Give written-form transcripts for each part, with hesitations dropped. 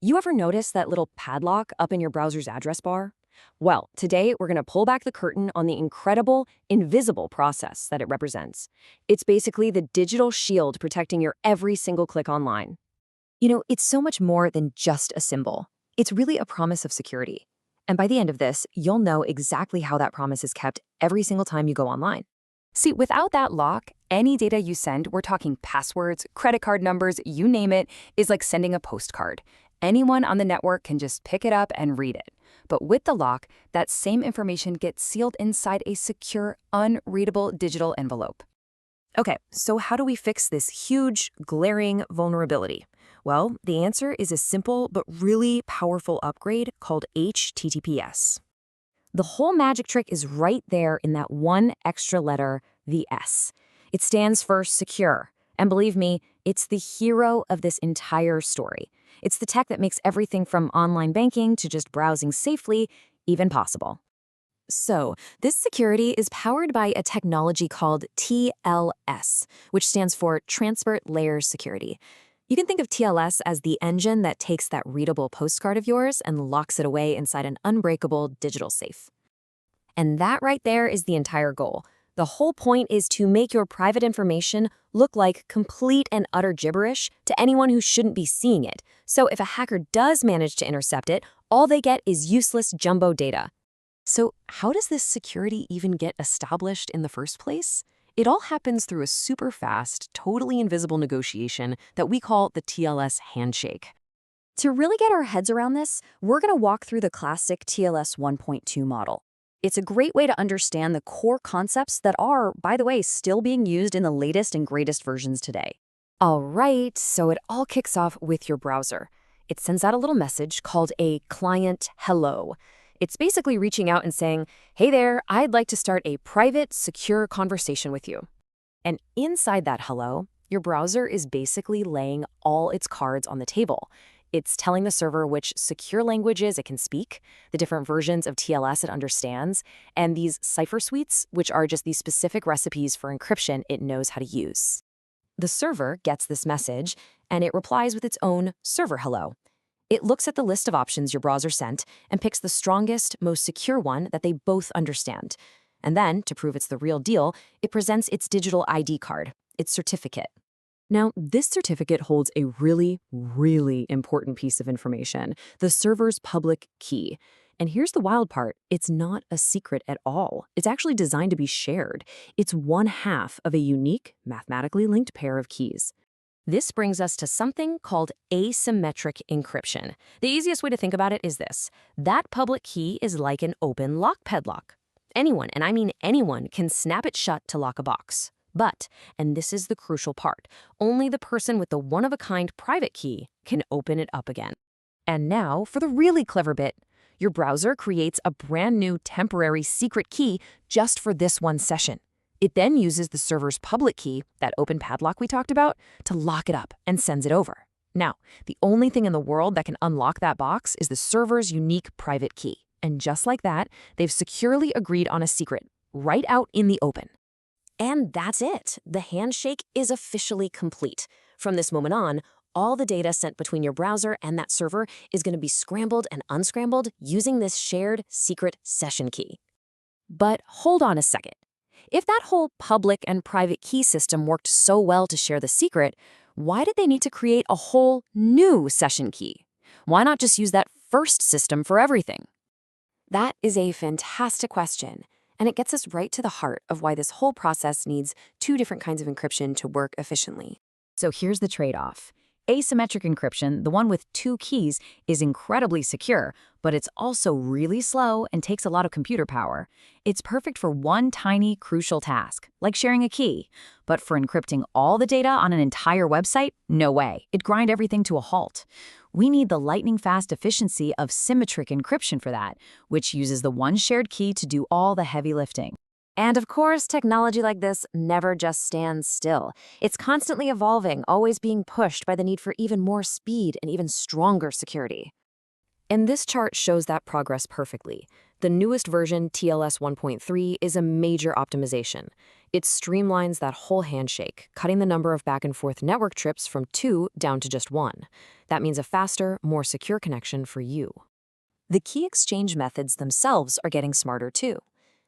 You ever notice that little padlock up in your browser's address bar? Well, today we're going to pull back the curtain on the incredible, invisible process that it represents. It's basically the digital shield protecting your every single click online. It's so much more than just a symbol. It's really a promise of security. And by the end of this, you'll know exactly how that promise is kept every single time you go online. See, without that lock, any data you send, we're talking passwords, credit card numbers, you name it, is like sending a postcard. Anyone on the network can just pick it up and read it. But with the lock, that same information gets sealed inside a secure, unreadable digital envelope. Okay, so how do we fix this huge, glaring vulnerability? Well, the answer is a simple but really powerful upgrade called HTTPS. The whole magic trick is right there in that one extra letter, the S. It stands for secure. And believe me, it's the hero of this entire story. It's the tech that makes everything from online banking to just browsing safely even possible. So, this security is powered by a technology called TLS, which stands for Transport Layer Security. You can think of TLS as the engine that takes that readable postcard of yours and locks it away inside an unbreakable digital safe. And that right there is the entire goal. The whole point is to make your private information look like complete and utter gibberish to anyone who shouldn't be seeing it. So if a hacker does manage to intercept it, all they get is useless jumbo data. So how does this security even get established in the first place? It all happens through a super fast, totally invisible negotiation that we call the TLS handshake. To really get our heads around this, we're going to walk through the classic TLS 1.2 model. It's a great way to understand the core concepts that are, by the way, still being used in the latest and greatest versions today. All right, so it all kicks off with your browser. It sends out a little message called a client hello. It's basically reaching out and saying, hey there, I'd like to start a private, secure conversation with you. And inside that hello, your browser is basically laying all its cards on the table. It's telling the server which secure languages it can speak, the different versions of TLS it understands, and these Cipher suites, which are just these specific recipes for encryption it knows how to use. The server gets this message, and it replies with its own server hello. It looks at the list of options your browser sent and picks the strongest, most secure one that they both understand. And then, to prove it's the real deal, it presents its digital ID card, its certificate. Now, this certificate holds a really, really important piece of information, the server's public key. And here's the wild part, it's not a secret at all. It's actually designed to be shared. It's one half of a unique, mathematically linked pair of keys. This brings us to something called asymmetric encryption. The easiest way to think about it is this. That public key is like an open lock padlock. Anyone, and I mean anyone, can snap it shut to lock a box. But, and this is the crucial part, only the person with the one-of-a-kind private key can open it up again. And now, for the really clever bit, your browser creates a brand new temporary secret key just for this one session. It then uses the server's public key, that open padlock we talked about, to lock it up and sends it over. Now, the only thing in the world that can unlock that box is the server's unique private key. And just like that, they've securely agreed on a secret, right out in the open. And that's it. The handshake is officially complete. From this moment on, all the data sent between your browser and that server is going to be scrambled and unscrambled using this shared secret session key. But hold on a second. If that whole public and private key system worked so well to share the secret, why did they need to create a whole new session key? Why not just use that first system for everything? That is a fantastic question. And it gets us right to the heart of why this whole process needs two different kinds of encryption to work efficiently. So here's the trade-off. Asymmetric encryption, the one with two keys, is incredibly secure, but it's also really slow and takes a lot of computer power. It's perfect for one tiny, crucial task, like sharing a key. But for encrypting all the data on an entire website, no way. It'd grind everything to a halt. We need the lightning-fast efficiency of symmetric encryption for that, which uses the one shared key to do all the heavy lifting. And of course, technology like this never just stands still. It's constantly evolving, always being pushed by the need for even more speed and even stronger security. And this chart shows that progress perfectly. The newest version, TLS 1.3, is a major optimization. It streamlines that whole handshake, cutting the number of back-and-forth network trips from 2 down to just 1. That means a faster, more secure connection for you. The key exchange methods themselves are getting smarter too.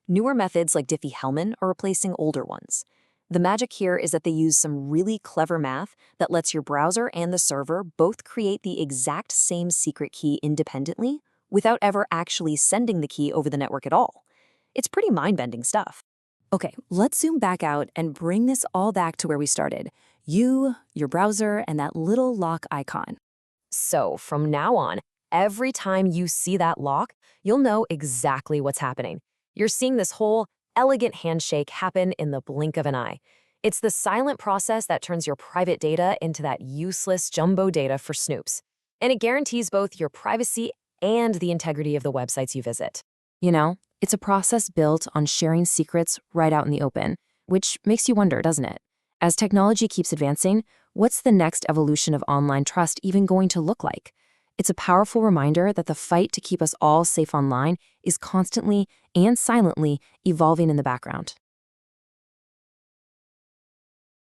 Newer methods like Diffie-Hellman are replacing older ones. The magic here is that they use some really clever math that lets your browser and the server both create the exact same secret key independently without ever actually sending the key over the network at all. It's pretty mind-bending stuff. Okay, let's zoom back out and bring this all back to where we started. You, your browser, and that little lock icon. So from now on, every time you see that lock, you'll know exactly what's happening. You're seeing this whole elegant handshake happen in the blink of an eye. It's the silent process that turns your private data into that useless jumbo data for snoops. And it guarantees both your privacy and the integrity of the websites you visit. You know, it's a process built on sharing secrets right out in the open, which makes you wonder, doesn't it? As technology keeps advancing, what's the next evolution of online trust even going to look like? It's a powerful reminder that the fight to keep us all safe online is constantly and silently evolving in the background.